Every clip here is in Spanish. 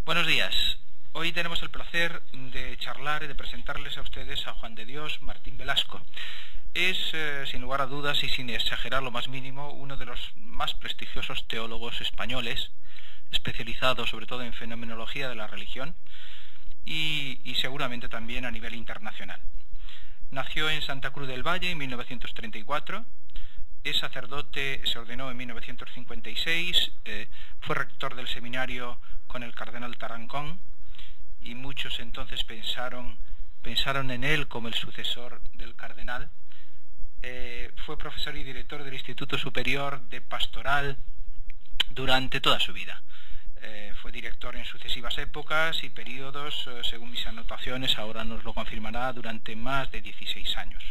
Buenos días. Hoy tenemos el placer de charlar y de presentarles a ustedes a Juan de Dios Martín Velasco. Es, sin lugar a dudas y sin exagerar lo más mínimo, uno de los más prestigiosos teólogos españoles, especializado sobre todo en fenomenología de la religión y seguramente también a nivel internacional. Nació en Santa Cruz del Valle en 1934, es sacerdote, se ordenó en 1956, fue rector del seminario con el cardenal Tarancón, y muchos entonces pensaron en él como el sucesor del cardenal. Fue profesor y director del Instituto Superior de Pastoral durante toda su vida. Fue director en sucesivas épocas y periodos, según mis anotaciones, ahora nos lo confirmará, durante más de 16 años.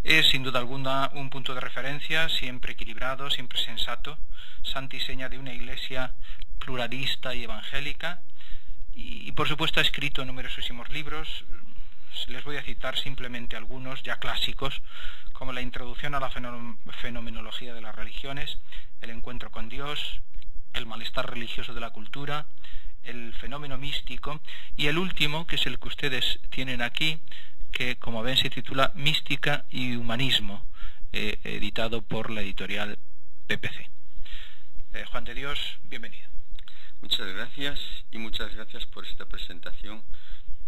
Es sin duda alguna un punto de referencia, siempre equilibrado, siempre sensato, santo y seña de una iglesia pluralista y evangélica, y por supuesto ha escrito numerosísimos libros. Les voy a citar simplemente algunos ya clásicos, como la Introducción a la fenomenología de las religiones, El encuentro con Dios, El malestar religioso de la cultura, El fenómeno místico, y el último, que es el que ustedes tienen aquí, que como ven se titula Mística y Humanismo, editado por la editorial PPC. Juan de Dios, bienvenido. Muchas gracias y muchas gracias por esta presentación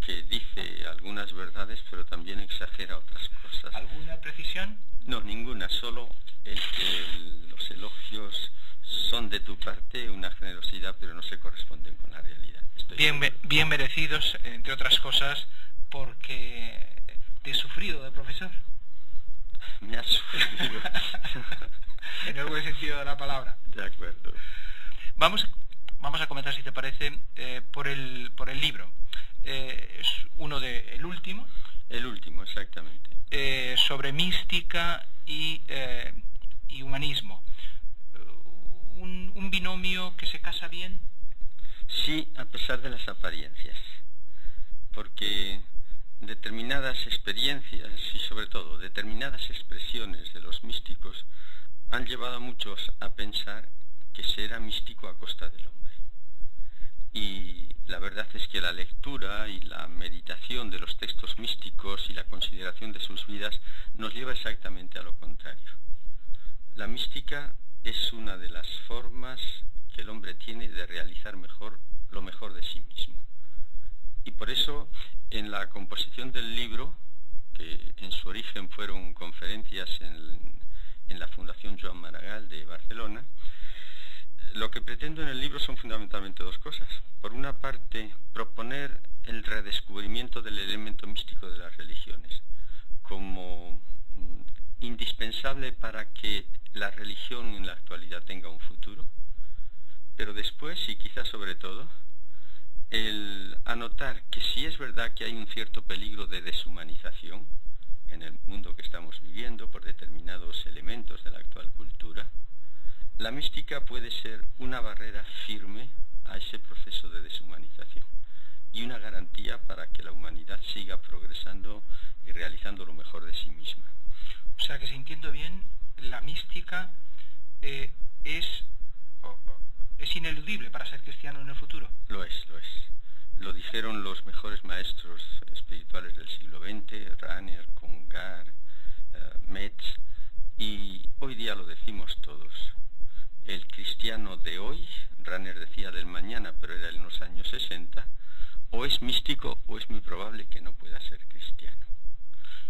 que dice algunas verdades pero también exagera otras cosas. ¿Alguna precisión? No, ninguna, solo el que los elogios son de tu parte una generosidad pero no se corresponden con la realidad. Bien merecidos, entre otras cosas, porque te he sufrido de profesor. Me has sufrido. En el buen sentido de la palabra. De acuerdo. Vamos a comenzar, si te parece, por el libro. Es el último. El último, exactamente. Sobre mística y humanismo. Un binomio que se casa bien. Sí, a pesar de las apariencias. Porque determinadas experiencias y sobre todo determinadas expresiones de los místicos han llevado a muchos a pensar que se era místico a costa del hombre. Y la verdad es que la lectura y la meditación de los textos místicos y la consideración de sus vidas nos lleva exactamente a lo contrario. La mística es una de las formas que el hombre tiene de realizar lo mejor de sí mismo. Y por eso, en la composición del libro, que en su origen fueron conferencias en la Fundación Joan Maragall de Barcelona, lo que pretendo en el libro son fundamentalmente dos cosas. Por una parte, proponer el redescubrimiento del elemento místico de las religiones como indispensable para que la religión en la actualidad tenga un futuro, pero después, y quizás sobre todo, el anotar que si es verdad que hay un cierto peligro de deshumanización en el mundo que estamos viviendo por determinados elementos de la actual cultura, la mística puede ser una barrera firme a ese proceso de deshumanización y una garantía para que la humanidad siga progresando y realizando lo mejor de sí misma. O sea que, si entiendo bien, la mística es ineludible para ser cristiano en el futuro. Lo es. Lo dijeron los mejores maestros espirituales del siglo XX, Rahner, Congar, Metz, y hoy día lo decimos todos. El cristiano de hoy, Rahner decía del mañana, pero era en los años 60, o es místico o es muy probable que no pueda ser cristiano.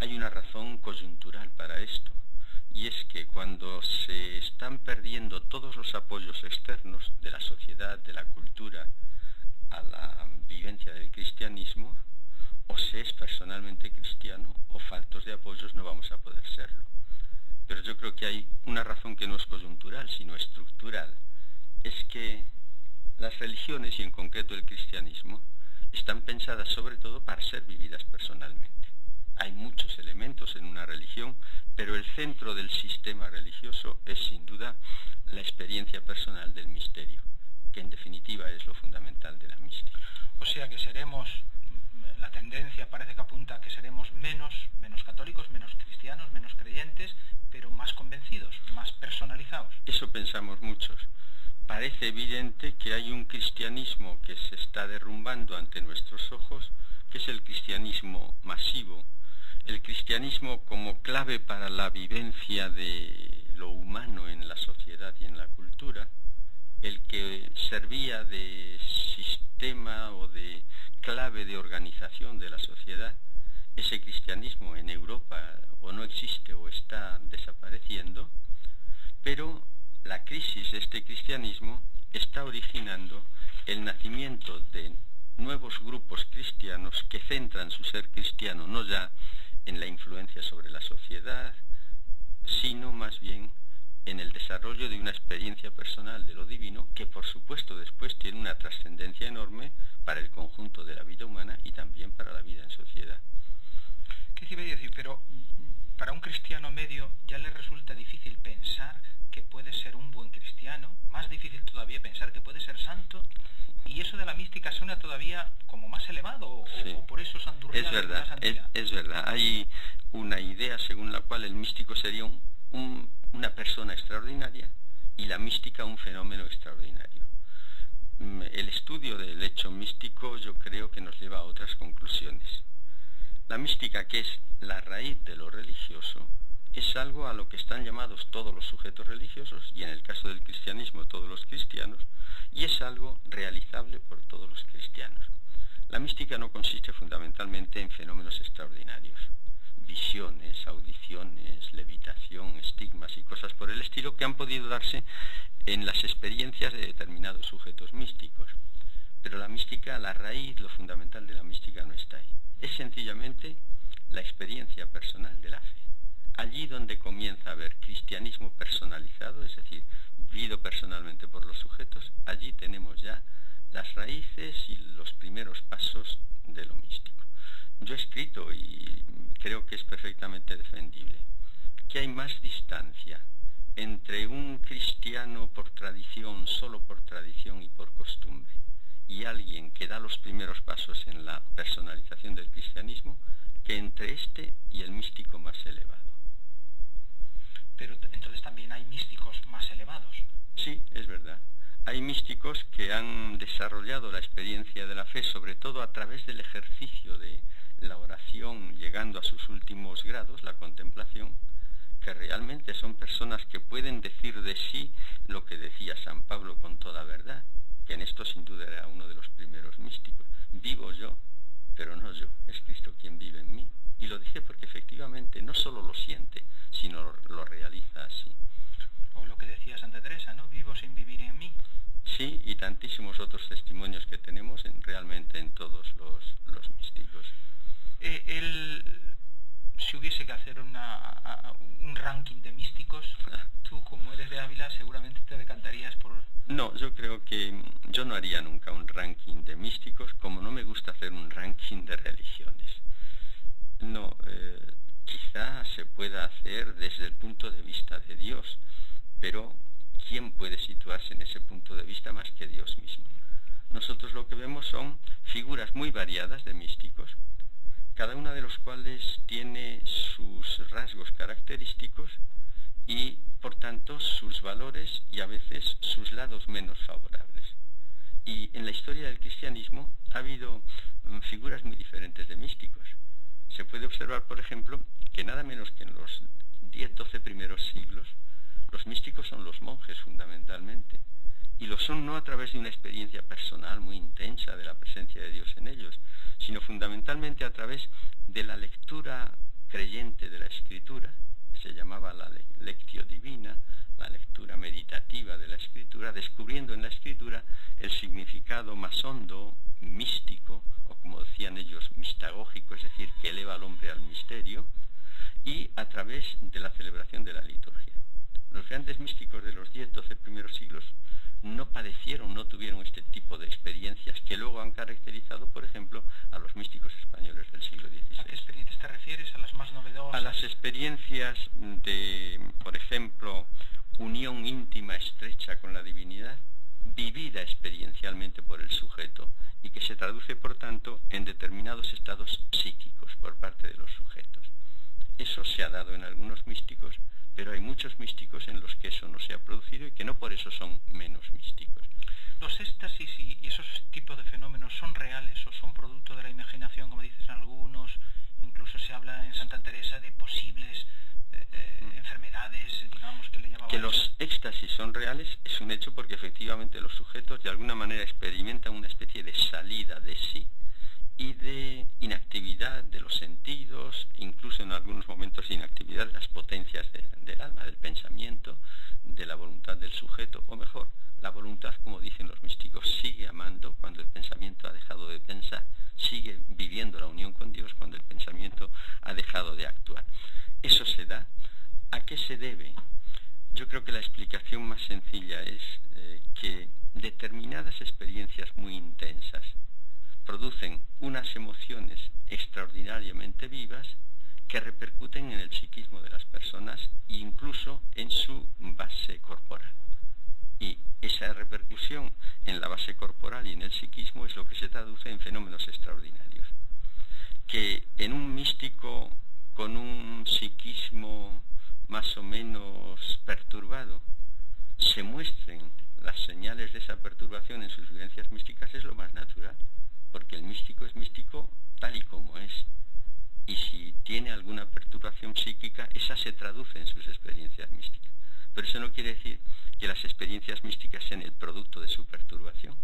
Hay una razón coyuntural para esto, y es que cuando se están perdiendo todos los apoyos externos de la sociedad, de la cultura, a la vivencia del cristianismo, o se es personalmente cristiano o faltos de apoyos no vamos a poder serlo. Pero yo creo que hay una razón que no es coyuntural, sino estructural. Es que las religiones, y en concreto el cristianismo, están pensadas sobre todo para ser vividas personalmente. Hay muchos elementos en una religión, pero el centro del sistema religioso es sin duda la experiencia personal del misterio, que en definitiva es lo fundamental de la mística. O sea que la tendencia parece que apunta a que seremos menos católicos, menos cristianos, menos creyentes, pero más convencidos, más personalizados. Eso pensamos muchos, parece evidente que hay un cristianismo que se está derrumbando ante nuestros ojos, que es el cristianismo masivo, el cristianismo como clave para la vivencia de lo humano en la sociedad y en la cultura, el que servía de sistema o de clave de organización de la sociedad. Ese cristianismo en Europa o no existe o está desapareciendo, pero la crisis de este cristianismo está originando el nacimiento de nuevos grupos cristianos que centran su ser cristiano no ya en la influencia sobre la sociedad, sino más bien en el desarrollo de una experiencia personal de lo divino, que por supuesto después tiene una trascendencia enorme para el conjunto de la vida humana y también para la vida en sociedad. ¿Qué te iba a decir? Pero para un cristiano medio ya le resulta difícil pensar que puede ser un buen cristiano, más difícil todavía pensar que puede ser santo, y eso de la mística suena todavía como más elevado, sí. o por eso Sandurriaga es verdad, es verdad. Hay una idea según la cual el místico sería una persona extraordinaria y la mística un fenómeno extraordinario. El estudio del hecho místico yo creo que nos lleva a otras conclusiones. La mística, que es la raíz de lo religioso, es algo a lo que están llamados todos los sujetos religiosos, y en el caso del cristianismo todos los cristianos, y es algo realizable por todos los cristianos. La mística no consiste fundamentalmente en fenómenos extraordinarios, visiones, audiciones, levitación, estigmas y cosas por el estilo que han podido darse en las experiencias de determinados sujetos místicos. Pero la mística, la raíz, lo fundamental de la mística no está ahí. Es sencillamente la experiencia personal de la fe. Allí donde comienza a haber cristianismo personalizado, es decir, vivido personalmente por los sujetos, allí tenemos ya las raíces y los primeros pasos de lo místico. Yo he escrito, y creo que es perfectamente defendible, que hay más distancia entre un cristiano por tradición, solo por tradición y por costumbre, y alguien que da los primeros pasos en la personalización del cristianismo, que entre este y el místico más elevado. Pero entonces también hay místicos más elevados. Sí, es verdad. Hay místicos que han desarrollado la experiencia de la fe, sobre todo a través del ejercicio de la oración, llegando a sus últimos grados, la contemplación, que realmente son personas que pueden decir de sí lo que decía San Pablo con toda verdad, que en esto sin duda era uno de los primeros místicos. Vivo yo, pero no yo, es Cristo quien vive en mí. Y lo dice porque efectivamente no solo lo siente, sino lo realiza así. O lo que decía Santa Teresa, ¿no? Vivo sin vivir en mí. Sí, y tantísimos otros testimonios que tenemos realmente en todos los místicos. Si hubiese que hacer un ranking de místicos, tú como eres de Ávila seguramente te decantarías por... No, yo creo que yo no haría nunca un ranking de místicos, como no me gusta hacer un ranking de religiones. No, quizá se pueda hacer desde el punto de vista de Dios, pero ¿quién puede situarse en ese punto de vista más que Dios mismo? Nosotros lo que vemos son figuras muy variadas de místicos, cada una de los cuales tiene sus rasgos característicos y, por tanto, sus valores y a veces sus lados menos favorables. Y en la historia del cristianismo ha habido figuras muy diferentes de místicos. Se puede observar, por ejemplo, que nada menos que en los 10-12 primeros siglos, los místicos son los monjes fundamentalmente, y lo son no a través de una experiencia personal muy intensa de la presencia de Dios en ellos, sino fundamentalmente a través de la lectura creyente de la Escritura, que se llamaba la lectio divina, la lectura meditativa de la Escritura, descubriendo en la Escritura el significado más hondo, místico, o como decían ellos, mistagógico, es decir, que eleva al hombre al misterio, y a través de la celebración de la liturgia. Los grandes místicos de los 10-12 primeros siglos no padecieron, no tuvieron este tipo de experiencias que luego han caracterizado, por ejemplo, a los místicos españoles del siglo XVI. ¿A qué experiencias te refieres? ¿A las más novedosas? A las experiencias de, por ejemplo, unión íntima, estrecha con la divinidad, vivida experiencialmente por el sujeto y que se traduce, por tanto, en determinados estados psíquicos por parte de los sujetos. Eso se ha dado en algunos místicos, pero hay muchos místicos en los que eso no se ha producido y que no por eso son menos místicos. ¿Los éxtasis y esos tipos de fenómenos son reales o son producto de la imaginación, como dicen algunos? Incluso se habla en Santa Teresa de posibles enfermedades, digamos, que le llamaban... Que los éxtasis son reales es un hecho, porque efectivamente los sujetos de alguna manera experimentan una especie de salida de sí y de inactividad de los sentidos, incluso en algunos momentos inactividad de las potencias del alma, del pensamiento, de la voluntad del sujeto, o mejor, la voluntad, como dicen los místicos, sigue amando cuando el pensamiento ha dejado de pensar, sigue viviendo la unión con Dios cuando el pensamiento ha dejado de actuar. Eso se da. ¿A qué se debe? Yo creo que la explicación más sencilla es que determinadas experiencias muy intensas producen unas emociones extraordinariamente vivas que repercuten en el psiquismo de las personas e incluso en su base corporal. Y esa repercusión en la base corporal y en el psiquismo es lo que se traduce en fenómenos extraordinarios. Que en un místico con un psiquismo más o menos perturbado se muestren las señales de esa perturbación en sus vivencias místicas es lo más natural, porque el místico es místico tal y como es. Y si tiene alguna perturbación psíquica, esa se traduce en sus experiencias místicas. Pero eso no quiere decir que las experiencias místicas sean el producto de su perturbación,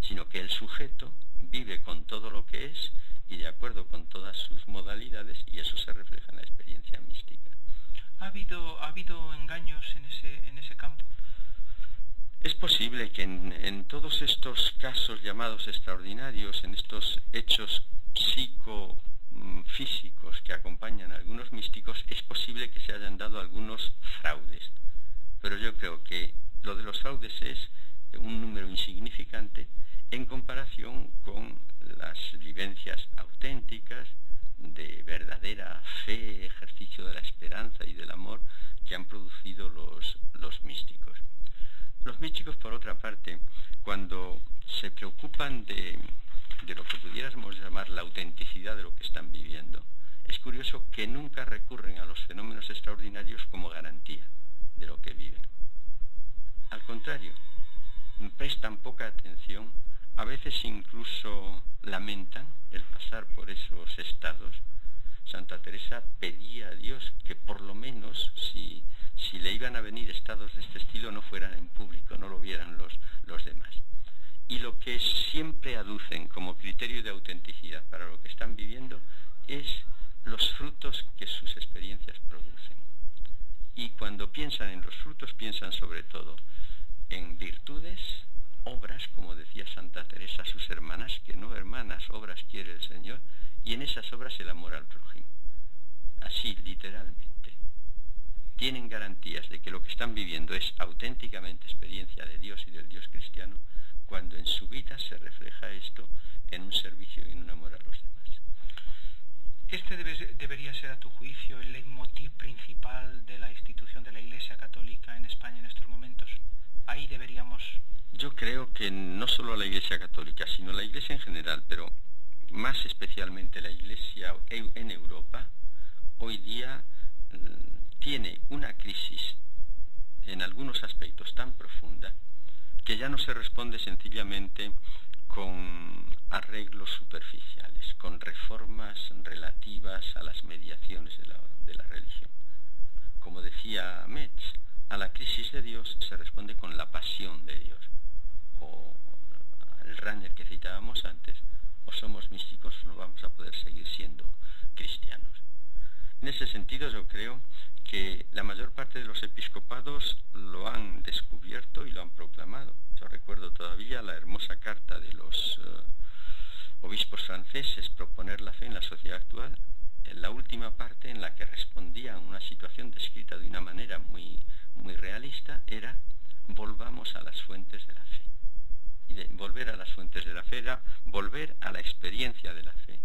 sino que el sujeto vive con todo lo que es y de acuerdo con todas sus modalidades, y eso se refleja en la experiencia mística. ¿Ha habido engaños en ese campo? Es posible que en todos estos casos llamados extraordinarios, en estos hechos psicofísicos que acompañan a algunos místicos, es posible que se hayan dado algunos fraudes. Pero yo creo que lo de los fraudes es un número insignificante en comparación con las vivencias auténticas de verdadera fe, ejercicio de la esperanza y del amor que han producido los místicos. Los místicos, por otra parte, cuando se preocupan de lo que pudiéramos llamar la autenticidad de lo que están viviendo, es curioso que nunca recurren a los fenómenos extraordinarios como garantía de lo que viven. Al contrario, prestan poca atención, a veces incluso lamentan el pasar por esos estados. Santa Teresa pedía a Dios que por lo menos si le iban a venir estados de este estilo no fueran en público, no lo vieran los demás. Y lo que siempre aducen como criterio de autenticidad para lo que están viviendo es los frutos que sus experiencias producen. Y cuando piensan en los frutos, piensan sobre todo en virtudes, obras, como decía Santa Teresa a sus hermanas, que no hermanas, obras quiere el Señor, y en esas obras el amor al prójimo. Así, literalmente. Tienen garantías de que lo que están viviendo es auténticamente experiencia de Dios y del Dios cristiano, cuando en su vida se refleja esto en un servicio y en un amor a los demás. Este debería ser, a tu juicio, el leitmotiv principal de la institución de la Iglesia Católica en España en estos momentos. Ahí deberíamos... Yo creo que no solo la Iglesia Católica, sino la Iglesia en general, pero más especialmente la Iglesia en Europa, hoy día tiene una crisis en algunos aspectos tan profunda que ya no se responde sencillamente con arreglos superficiales, con reformas relativas a las mediaciones de la religión. Como decía Metz, a la crisis de Dios se responde con la pasión de Dios. O el runner que citábamos antes, o somos místicos o no vamos a poder seguir siendo cristianos. En ese sentido yo creo que la mayor parte de los episcopados lo han descubierto y lo han proclamado. Yo recuerdo todavía la hermosa carta de los obispos franceses, Proponer la fe en la sociedad actual, en la última parte en la que respondían a una situación descrita de una manera muy realista, era volvamos a las fuentes de la fe. Y de volver a las fuentes de la fe era volver a la experiencia de la fe,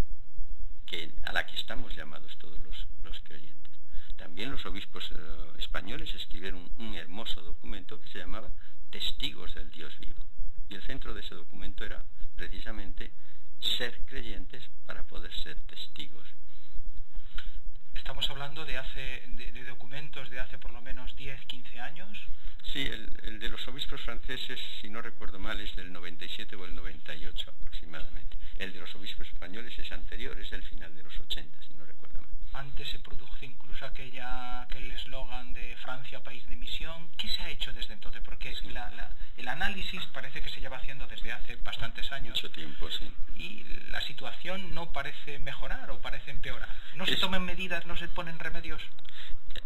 a la que estamos llamados todos los creyentes. También los obispos españoles escribieron un hermoso documento que se llamaba Testigos del Dios vivo. Y el centro de ese documento era precisamente ser creyentes para poder ser testigos. estamos hablando de documentos de hace por lo menos 10, 15 años. Sí, el de los obispos franceses, si no recuerdo mal, es del 97 o el 98 aproximadamente. El de los obispos españoles es anterior, es del final de los 80, si no recuerdo mal. Antes se produjo incluso aquel eslogan de Francia, país de misión. ¿Qué se ha hecho desde entonces? Porque sí, el análisis parece que se lleva haciendo desde hace bastantes años. Mucho tiempo, sí. Y la situación no parece mejorar o parece empeorar. ¿No se toman medidas, no se ponen remedios?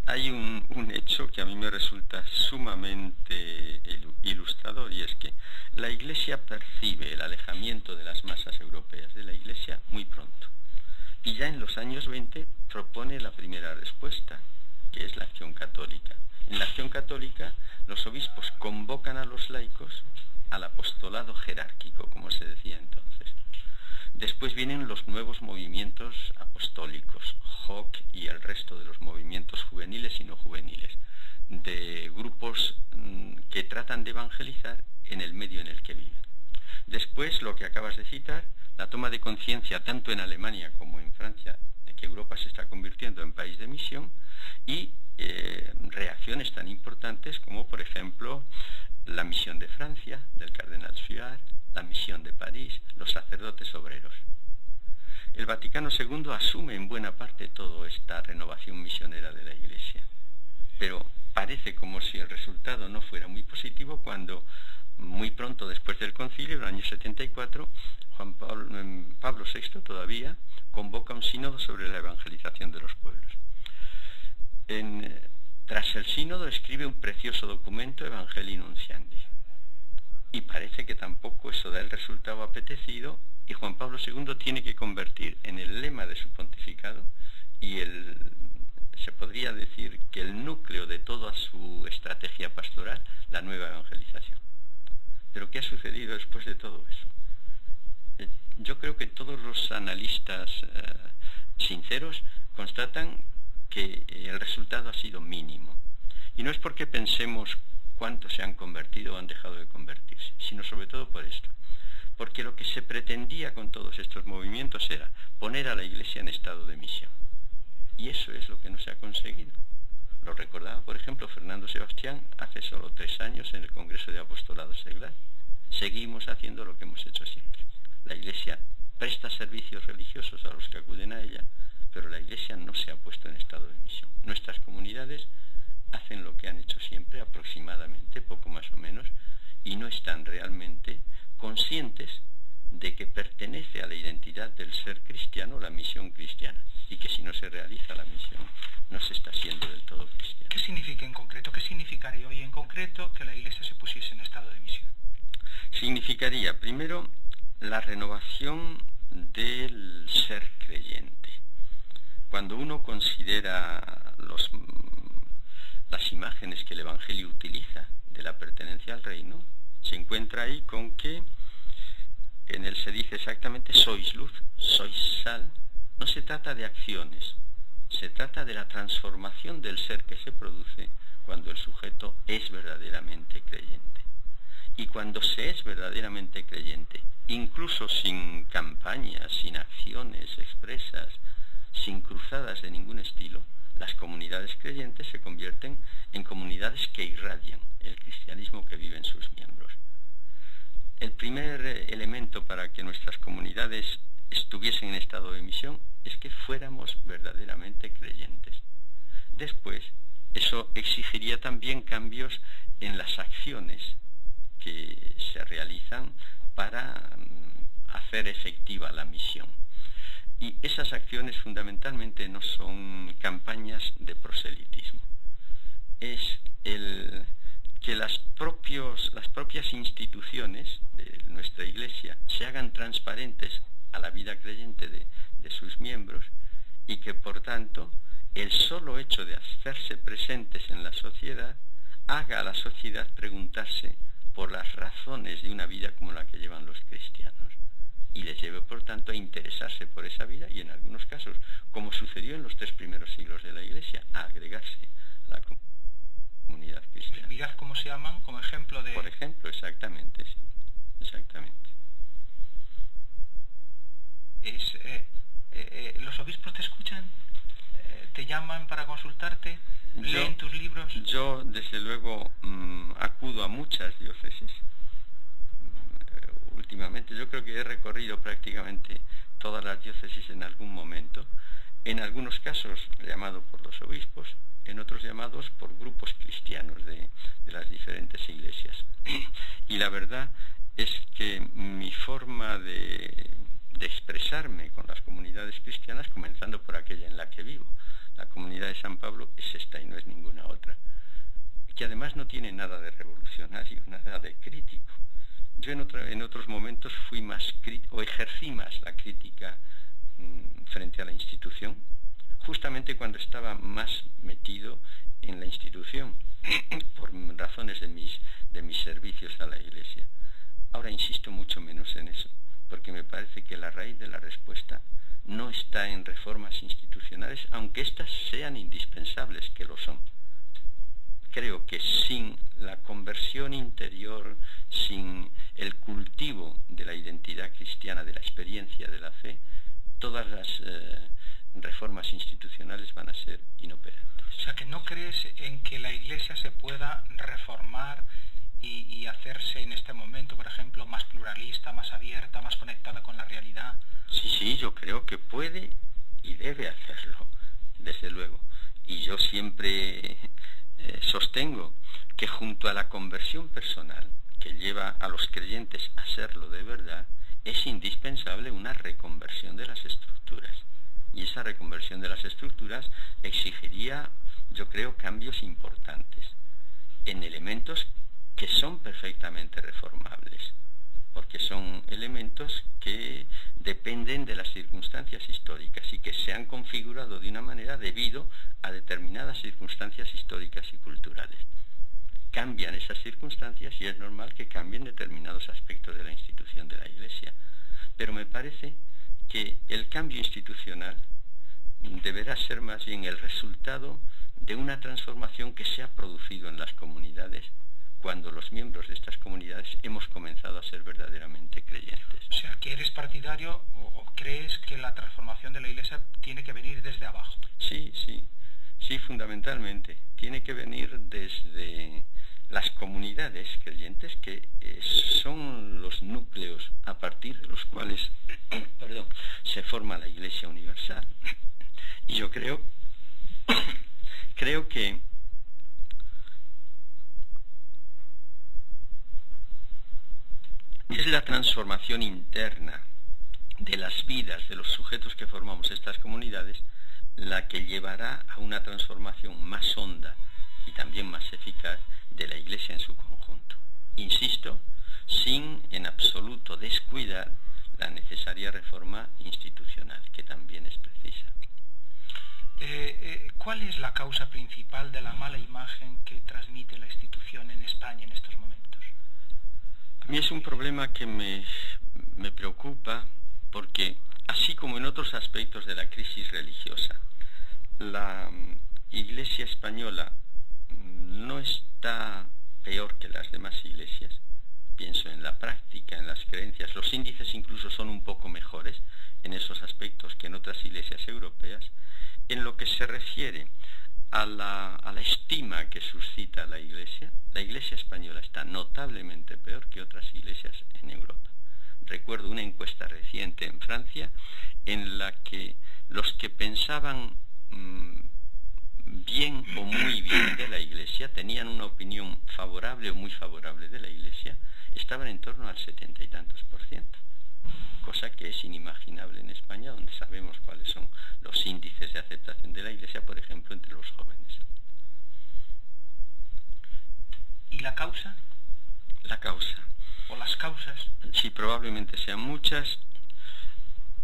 Hay un hecho que a mí me resulta sumamente ilustrador, y es que la Iglesia percibe el alejamiento de las masas europeas de la Iglesia muy pronto. Y ya en los años 20 propone la primera respuesta, que es la acción católica. En la acción católica, los obispos convocan a los laicos al apostolado jerárquico, como se decía entonces. Después vienen los nuevos movimientos apostólicos, Hoc y el resto de los movimientos juveniles y no juveniles, de grupos que tratan de evangelizar en el medio en el que viven. Después, lo que acabas de citar, la toma de conciencia tanto en Alemania como en Francia de que Europa se está convirtiendo en país de misión, y reacciones tan importantes como, por ejemplo, la misión de Francia, del cardenal Suard, la misión de París, los sacerdotes obreros. El Vaticano II asume en buena parte toda esta renovación misionera de la Iglesia, pero parece como si el resultado no fuera muy positivo cuando, muy pronto después del concilio, en el año 74, Pablo VI todavía convoca un sínodo sobre la evangelización de los pueblos. Tras el sínodo escribe un precioso documento, Evangelii Nunciandi, y parece que tampoco eso da el resultado apetecido, y Juan Pablo II tiene que convertir en el lema de su pontificado y se podría decir que el núcleo de toda su estrategia pastoral, la nueva evangelización. Pero ¿qué ha sucedido después de todo eso? Yo creo que todos los analistas sinceros constatan que el resultado ha sido mínimo. Y no es porque pensemos cuántos se han convertido o han dejado de convertirse, sino sobre todo por esto. Porque lo que se pretendía con todos estos movimientos era poner a la Iglesia en estado de misión. Y eso es lo que no se ha conseguido. Lo recordaba, por ejemplo, Fernando Sebastián hace solo 3 años en el Congreso de Apostolado Seglar. Seguimos haciendo lo que hemos hecho siempre. La Iglesia presta servicios religiosos a los que acuden a ella, pero la Iglesia no se ha puesto en estado de misión. Nuestras comunidades hacen lo que han hecho siempre, aproximadamente, poco más o menos, y no están realmente conscientes de que pertenece a la identidad del ser cristiano la misión cristiana, y que si no se realiza la misión, no se está siendo del todo cristiano. ¿Qué significa en concreto? ¿Qué significaría hoy en concreto que la Iglesia se pusiese en estado de misión? Significaría, primero, la renovación del ser creyente. Cuando uno considera las imágenes que el Evangelio utiliza de la pertenencia al reino, se encuentra ahí con que en él se dice exactamente: sois luz, sois sal. No se trata de acciones, se trata de la transformación del ser que se produce cuando el sujeto es verdaderamente creyente. Y cuando se es verdaderamente creyente, incluso sin campañas, sin acciones expresas, sin cruzadas de ningún estilo, las comunidades creyentes se convierten en comunidades que irradian el cristianismo que viven sus miembros. El primer elemento para que nuestras comunidades estuviesen en estado de misión es que fuéramos verdaderamente creyentes. Después, eso exigiría también cambios en las acciones que se realizan para hacer efectiva la misión. Y esas acciones fundamentalmente no son campañas de proselitismo. Es que las propias instituciones de nuestra Iglesia se hagan transparentes a la vida creyente de sus miembros, y que por tanto el solo hecho de hacerse presentes en la sociedad haga a la sociedad preguntarse por las razones de una vida como la que llevan los cristianos, y les lleve por tanto a interesarse por esa vida, y en algunos casos, como sucedió en los 3 primeros siglos de la Iglesia, a agregarse a la comunidad cristiana. Mirad cómo se llaman, como ejemplo de... Por ejemplo, exactamente, sí, exactamente. ¿Los obispos te escuchan? ¿Te llaman para consultarte? ¿Leen tus libros? Yo, desde luego, acudo a muchas diócesis. Últimamente yo creo que he recorrido prácticamente todas las diócesis en algún momento, en algunos casos llamado por los obispos, en otros llamados por grupos cristianos de las diferentes iglesias. Y la verdad es que mi forma de expresarme con las comunidades cristianas, comenzando por aquella en la que vivo, la comunidad de San Pablo, es esta y no es ninguna otra, que además no tiene nada de revolucionario, nada de crítico. Yo en otros momentos fui más o ejercí más la crítica frente a la institución, justamente cuando estaba más metido en la institución, por razones de mis servicios a la Iglesia. Ahora insisto mucho menos en eso, porque me parece que la raíz de la respuesta no está en reformas institucionales, aunque éstas sean indispensables, que lo son. Creo que sin la conversión interior, sin el cultivo de la identidad cristiana, de la experiencia de la fe, todas las reformas institucionales van a ser inoperantes. O sea, que no crees en que la Iglesia se pueda reformar y hacerse en este momento, por ejemplo, más pluralista, más abierta, más conectada con la realidad. Sí, yo creo que puede y debe hacerlo, desde luego. Y yo siempre sostengo que junto a la conversión personal, que lleva a los creyentes a serlo de verdad, es indispensable una reconversión de las estructuras. Y esa reconversión de las estructuras exigiría, yo creo, cambios importantes en elementos que son perfectamente reformables, porque son elementos que dependen de las circunstancias históricas y que se han configurado de una manera debido a determinadas circunstancias históricas y culturales. Cambian esas circunstancias y es normal que cambien determinados aspectos de la institución de la Iglesia. Pero me parece que el cambio institucional deberá ser más bien el resultado de una transformación que se ha producido en las comunidades cuando los miembros de estas comunidades hemos comenzado a ser verdaderamente creyentes. O sea, que eres partidario o crees que la transformación de la Iglesia tiene que venir desde abajo. Sí, fundamentalmente. Tiene que venir desde las comunidades creyentes, que son los núcleos a partir de los cuales se forma la Iglesia universal. Y yo creo que es la transformación interna de las vidas de los sujetos que formamos estas comunidades la que llevará a una transformación más honda y también más eficaz de la Iglesia en su conjunto. Insisto, sin en absoluto descuidar la necesaria reforma institucional, que también es precisa. ¿Cuál es la causa principal de la mala imagen que transmite la institución en España en estos momentos? A mí es un problema que me preocupa porque, así como en otros aspectos de la crisis religiosa, la Iglesia española no está peor que las demás iglesias. Pienso en la práctica, en las creencias. Los índices incluso son un poco mejores en esos aspectos que en otras iglesias europeas. En lo que se refiere a la estima que suscita la Iglesia española está notablemente peor que otras iglesias en Europa. Recuerdo una encuesta reciente en Francia en la que los que pensaban bien o muy bien de la Iglesia, tenían una opinión favorable o muy favorable de la Iglesia, estaban en torno al 70 y tantos %, cosa que es inimaginable en España, donde sabemos cuáles son los índices de aceptación de la Iglesia, por ejemplo, entre los jóvenes. ¿Y la causa? La causa. ¿O las causas? Sí, probablemente sean muchas.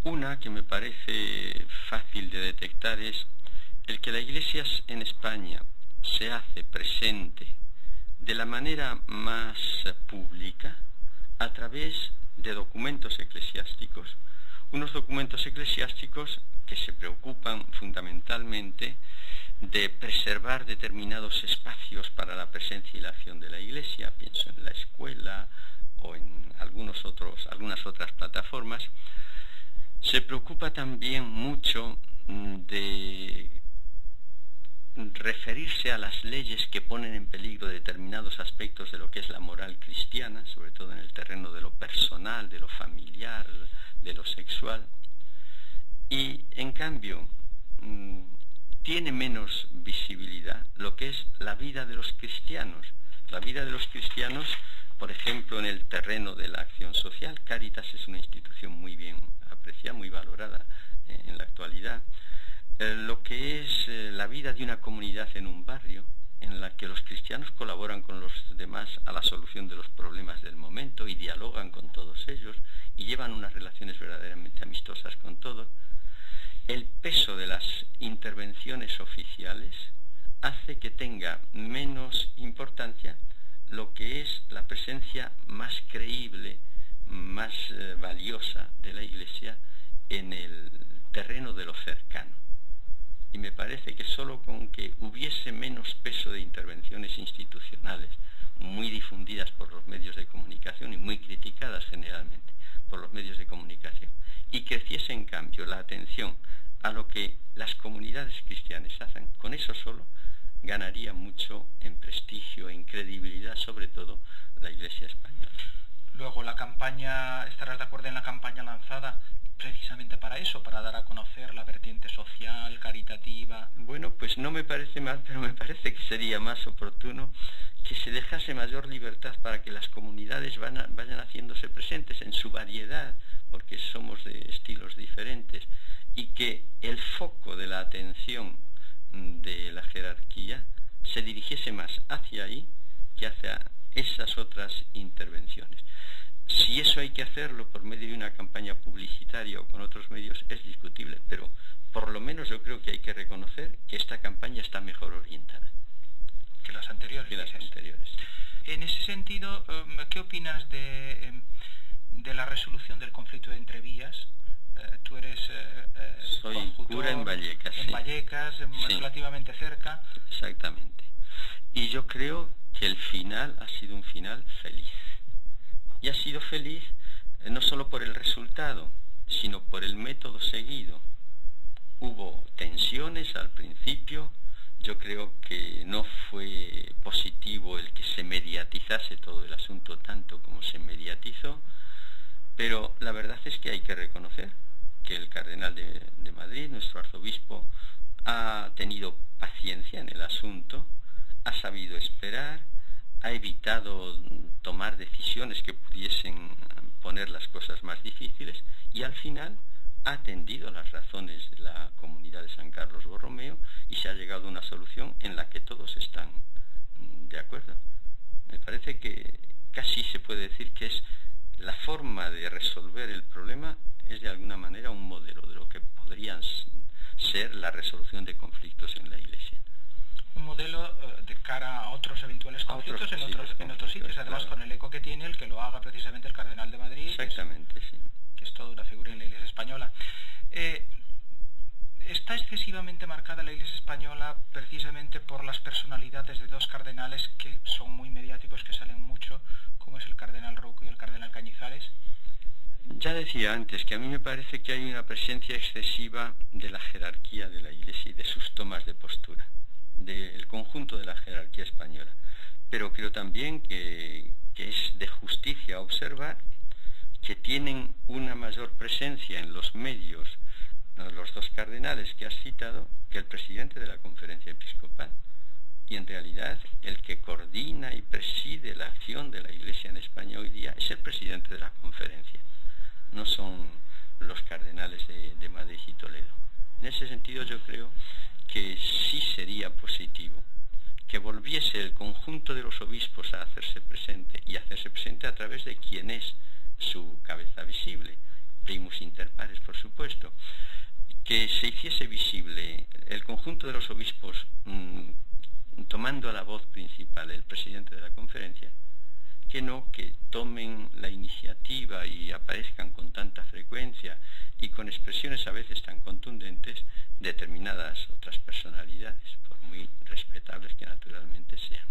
Una que me parece fácil de detectar es el que la Iglesia en España se hace presente de la manera más pública a través de documentos eclesiásticos, unos documentos eclesiásticos que se preocupan fundamentalmente de preservar determinados espacios para la presencia y la acción de la Iglesia, pienso en la escuela o en algunas otras plataformas. Se preocupa también mucho de referirse a las leyes que ponen en peligro determinados aspectos de lo que es la moral cristiana, sobre todo en el terreno de lo personal, de lo familiar, de lo sexual, y en cambio tiene menos visibilidad lo que es la vida de los cristianos. La vida de los cristianos, por ejemplo, en el terreno de la acción social. Cáritas es una institución muy bien apreciada, muy valorada en la actualidad. Lo que es la vida de una comunidad en un barrio, en la que los cristianos colaboran con los demás a la solución de los problemas del momento y dialogan con todos ellos y llevan unas relaciones verdaderamente amistosas con todos. El peso de las intervenciones oficiales hace que tenga menos importancia lo que es la presencia más creíble, más valiosa de la Iglesia en el terreno de lo cercano. Y me parece que solo con que hubiese menos peso de intervenciones institucionales, muy difundidas por los medios de comunicación y muy criticadas generalmente por los medios de comunicación, y creciese en cambio la atención a lo que las comunidades cristianas hacen, con eso solo ganaría mucho en prestigio, en credibilidad, sobre todo la Iglesia española. Luego, la campaña, ¿estarás de acuerdo en la campaña lanzada precisamente para eso, para dar a conocer la vertiente social, caritativa? Bueno, pues no me parece mal, pero me parece que sería más oportuno que se dejase mayor libertad para que las comunidades vayan haciéndose presentes en su variedad, porque somos de estilos diferentes, y que el foco de la atención de la jerarquía se dirigiese más hacia ahí que hacia esas otras intervenciones. Si eso hay que hacerlo por medio de una campaña publicitaria o con otros medios es discutible, pero por lo menos yo creo que hay que reconocer que esta campaña está mejor orientada que las anteriores. En ese sentido, ¿qué opinas de la resolución del conflicto de Entrevías? Tú eres soy cura en Vallecas. En Vallecas, sí, relativamente cerca. Exactamente. Y yo creo que el final ha sido un final feliz. Y ha sido feliz no solo por el resultado, sino por el método seguido. Hubo tensiones al principio. Yo creo que no fue positivo el que se mediatizase todo el asunto tanto como se mediatizó, pero la verdad es que hay que reconocer que el cardenal de Madrid, nuestro arzobispo, ha tenido paciencia en el asunto, ha sabido esperar, ha evitado tomar decisiones que pudiesen poner las cosas más difíciles y al final ha atendido las razones de la comunidad de San Carlos Borromeo y se ha llegado a una solución en la que todos están de acuerdo. Me parece que casi se puede decir que es la forma de resolver el problema, es de alguna manera un modelo de lo que podrían ser la resolución de conflictos en la Iglesia. Un modelo de cara a otros eventuales conflictos en otros sitios, además claro, con el eco que tiene el que lo haga precisamente el cardenal de Madrid. Exactamente, sí. Que es toda una figura en la Iglesia española. ¿Está excesivamente marcada la Iglesia española precisamente por las personalidades de dos cardenales que son muy mediáticos, que salen mucho, como es el cardenal Rouco y el cardenal Cañizares? Ya decía antes que a mí me parece que hay una presencia excesiva de la jerarquía de la Iglesia y de sus tomas de postura, del conjunto de la jerarquía española. Pero creo también que es de justicia observar que tienen una mayor presencia en los medios los dos cardenales que has citado que el presidente de la Conferencia Episcopal, y en realidad el que coordina y preside la acción de la Iglesia en España hoy día es el presidente de la Conferencia, no son los cardenales de Madrid y Toledo. En ese sentido yo creo que sí sería positivo que volviese el conjunto de los obispos a hacerse presente, y hacerse presente a través de quien es su cabeza visible, primus inter pares, por supuesto, que se hiciese visible el conjunto de los obispos tomando la voz principal el presidente de la Conferencia, que no que tomen la iniciativa y aparezcan con tanta frecuencia y con expresiones a veces tan contundentes determinadas otras personalidades, por muy respetables que naturalmente sean.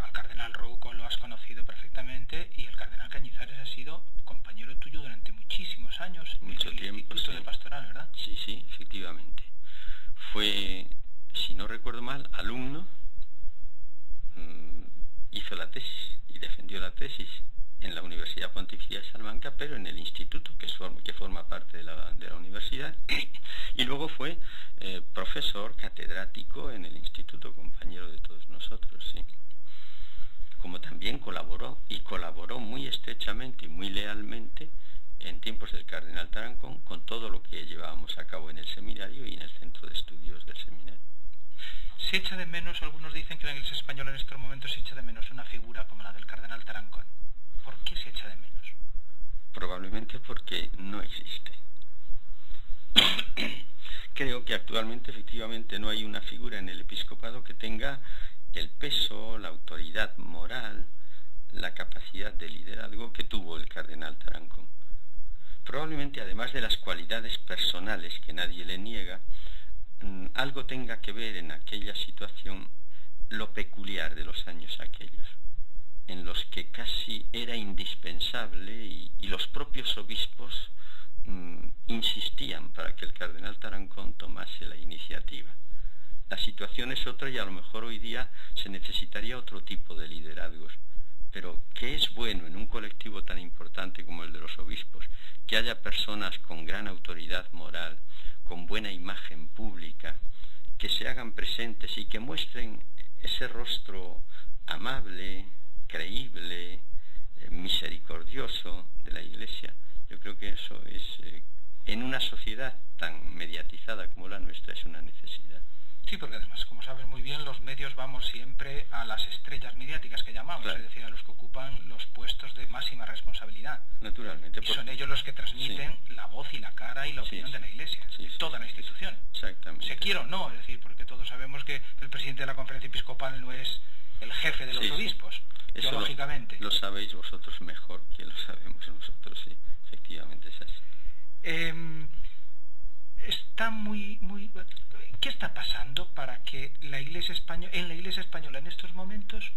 Al cardenal Rouco lo has conocido perfectamente, y el cardenal Cañizares ha sido compañero tuyo durante muchísimos años. Mucho en el tiempo, Instituto de Pastoral, ¿verdad? Sí, sí, efectivamente. fue, si no recuerdo mal, alumno, hizo la tesis y defendió la tesis en la Universidad Pontificia de Salamanca, pero en el instituto que forma parte de la universidad, y luego fue profesor catedrático en el instituto, compañero de todos nosotros, sí. Como también colaboró muy estrechamente y muy lealmente en tiempos del cardenal Tarancón con todo lo que llevábamos a cabo en el seminario y en el centro de estudios del seminario. Se echa de menos, algunos dicen que la Iglesia española en estos momentos se echa de menos una figura como la del cardenal Tarancón. ¿Por qué se echa de menos? Probablemente porque no existe. Creo que actualmente efectivamente no hay una figura en el episcopado que tenga el peso, la autoridad moral, la capacidad de liderazgo que tuvo el cardenal Tarancón. Probablemente, además de las cualidades personales que nadie le niega, algo tenga que ver en aquella situación lo peculiar de los años aquellos, en los que casi era indispensable y los propios obispos insistían para que el cardenal Tarancón tomase la iniciativa. La situación es otra y a lo mejor hoy día se necesitaría otro tipo de liderazgos. Pero ¿qué es bueno en un colectivo tan importante como el de los obispos? Que haya personas con gran autoridad moral, con buena imagen pública, que se hagan presentes y que muestren ese rostro amable, creíble, misericordioso de la Iglesia. Yo creo que eso es, en una sociedad tan mediatizada como la nuestra, es una necesidad. Sí, porque además, como sabes muy bien, los medios vamos siempre a las estrellas mediáticas que llamamos, claro. Es decir, a los que ocupan los puestos de máxima responsabilidad. Naturalmente. Y son ellos los que transmiten la voz y la cara y la opinión de la Iglesia, de toda la institución. Exactamente. Se quiera o no, es decir, porque todos sabemos que el presidente de la Conferencia Episcopal no es el jefe de los obispos, teológicamente. Lo sabéis vosotros mejor que lo sabemos nosotros, sí, efectivamente es así. Está ¿qué está pasando para que en la Iglesia española en estos momentos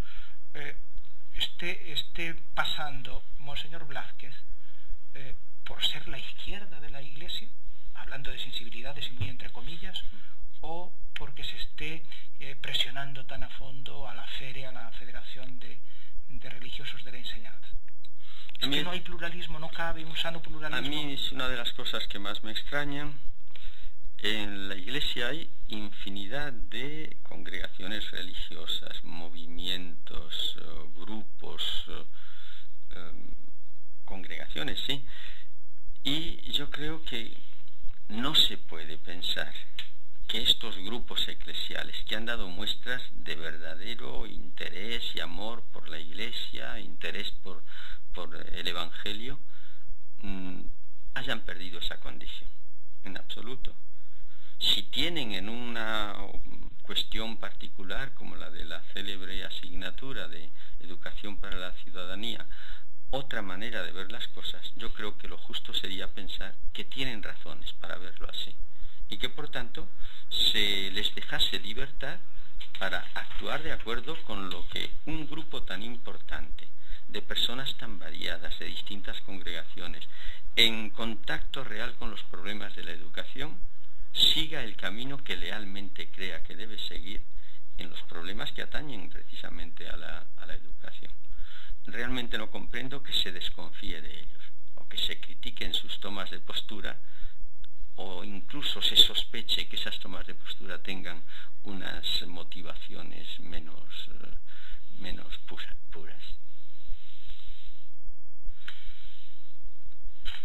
esté pasando Monseñor Blázquez por ser la izquierda de la Iglesia, hablando de sensibilidades y muy entre comillas, o porque se esté presionando tan a fondo a la FERE, a la Federación de Religiosos de la Enseñanza? Es que no hay pluralismo, no cabe un sano pluralismo. A mí es una de las cosas que más me extrañan. En la Iglesia hay infinidad de congregaciones religiosas, movimientos, grupos, congregaciones, sí. Y yo creo que no se puede pensar que estos grupos eclesiales que han dado muestras de verdadero interés y amor por la Iglesia, interés por el Evangelio, hayan perdido esa condición, en absoluto. Si tienen en una cuestión particular, como la de la célebre asignatura de Educación para la Ciudadanía, otra manera de ver las cosas, yo creo que lo justo sería pensar que tienen razones para verlo así, y que por tanto se les dejase libertad para actuar de acuerdo con lo que un grupo tan importante, de personas tan variadas, de distintas congregaciones, en contacto real con los problemas de la educación, siga el camino que lealmente crea que debe seguir en los problemas que atañen precisamente a la educación. Realmente no comprendo que se desconfíe de ellos, o que se critiquen sus tomas de postura, o incluso se sospeche que esas tomas de postura tengan unas motivaciones menos puras.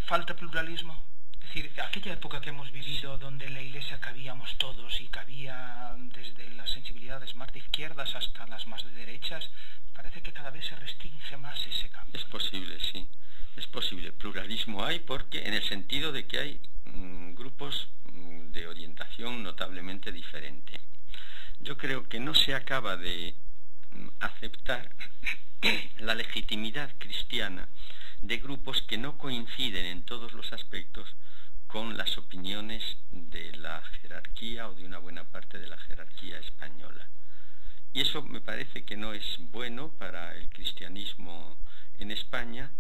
¿Falta pluralismo? Es decir, aquella época que hemos vivido, donde en la Iglesia cabíamos todos y cabía desde las sensibilidades más de izquierdas hasta las más de derechas, parece que cada vez se restringe más ese campo. Es posible, sí. Es posible. Pluralismo hay porque en el sentido de que hay grupos de orientación notablemente diferente. Yo creo que no se acaba de aceptar la legitimidad cristiana de grupos que no coinciden en todos los aspectos con las opiniones de la jerarquía o de una buena parte de la jerarquía española. Y eso me parece que no es bueno para el cristianismo en España,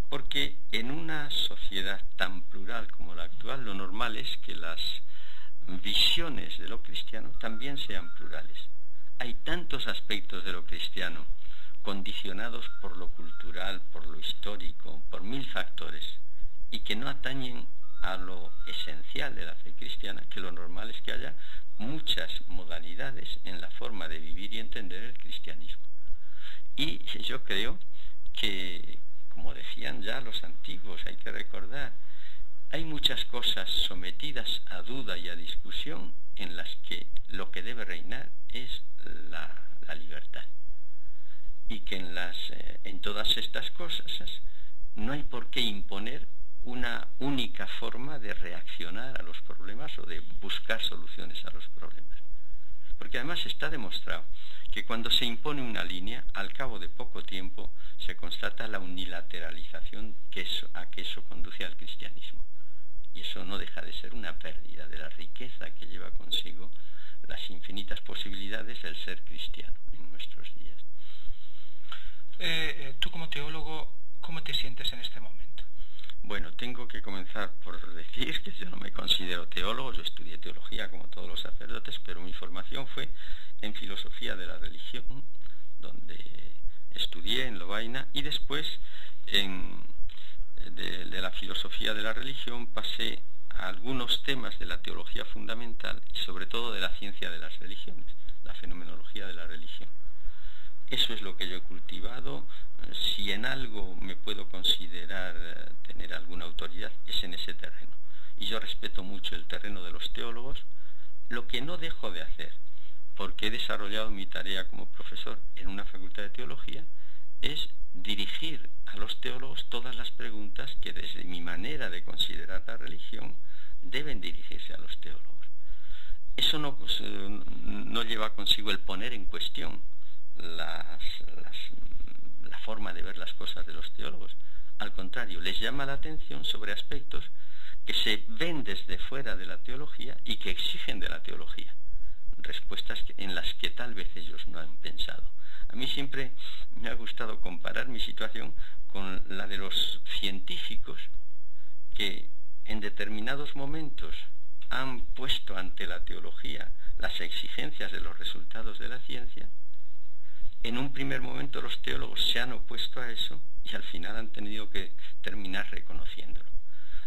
porque en una sociedad tan plural como la actual, lo normal es que las visiones de lo cristiano también sean plurales. Hay tantos aspectos de lo cristiano condicionados por lo cultural, por lo histórico, por 1000 factores, y que no atañen a lo esencial de la fe cristiana, que lo normal es que haya muchas modalidades en la forma de vivir y entender el cristianismo. Y yo creo que, como decían ya los antiguos, hay que recordar, hay muchas cosas sometidas a duda y a discusión en las que lo que debe reinar es la libertad. Y que en todas estas cosas no hay por qué imponer una única forma de reaccionar a los problemas o de buscar soluciones a los problemas. Porque además está demostrado que cuando se impone una línea, al cabo de poco tiempo se constata la unilateralización a que eso conduce al cristianismo. Y eso no deja de ser una pérdida de la riqueza que lleva consigo las infinitas posibilidades del ser cristiano en nuestros días. Tú como teólogo, ¿cómo te sientes en este momento? Bueno, tengo que comenzar por decir que yo no me considero teólogo. Yo estudié teología como todos los sacerdotes, pero mi formación fue en filosofía de la religión, donde estudié en Lovaina, y después de la filosofía de la religión pasé a algunos temas de la teología fundamental y sobre todo de la ciencia de las religiones, la fenomenología de la religión. Eso es lo que yo he cultivado. Si en algo me puedo considerar tener alguna autoridad, es en ese terreno. Y yo respeto mucho el terreno de los teólogos. Lo que no dejo de hacer, porque he desarrollado mi tarea como profesor en una facultad de teología, es dirigir a los teólogos todas las preguntas que desde mi manera de considerar la religión deben dirigirse a los teólogos. Eso no lleva consigo el poner en cuestión la forma de ver las cosas de los teólogos. Al contrario, les llama la atención sobre aspectos que se ven desde fuera de la teología y que exigen de la teología respuestas en las que tal vez ellos no han pensado. A mí siempre me ha gustado comparar mi situación con la de los científicos que en determinados momentos han puesto ante la teología las exigencias de los resultados de la ciencia. En un primer momento los teólogos se han opuesto a eso y al final han tenido que terminar reconociéndolo.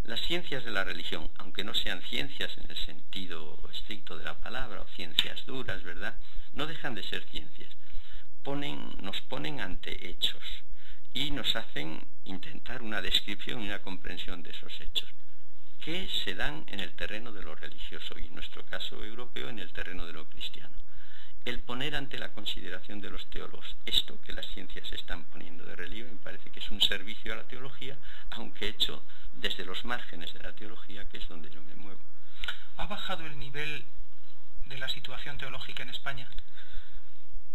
Las ciencias de la religión, aunque no sean ciencias en el sentido estricto de la palabra o ciencias duras, ¿verdad?, no dejan de ser ciencias. Nos ponen ante hechos y nos hacen intentar una descripción y una comprensión de esos hechos, que se dan en el terreno de lo religioso y en nuestro caso europeo en el terreno de lo cristiano. El poner ante la consideración de los teólogos esto que las ciencias están poniendo de relieve me parece que es un servicio a la teología, aunque hecho desde los márgenes de la teología, que es donde yo me muevo. ¿Ha bajado el nivel de la situación teológica en España?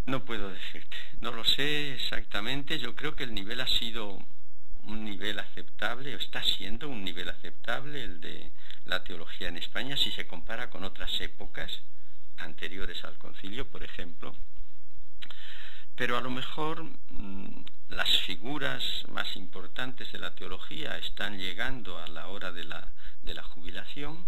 No puedo decirte, no lo sé exactamente. Yo creo que el nivel ha sido un nivel aceptable, o está siendo un nivel aceptable el de la teología en España si se compara con otras épocas anteriores al concilio, por ejemplo. Pero a lo mejor las figuras más importantes de la teología están llegando a la hora de la jubilación,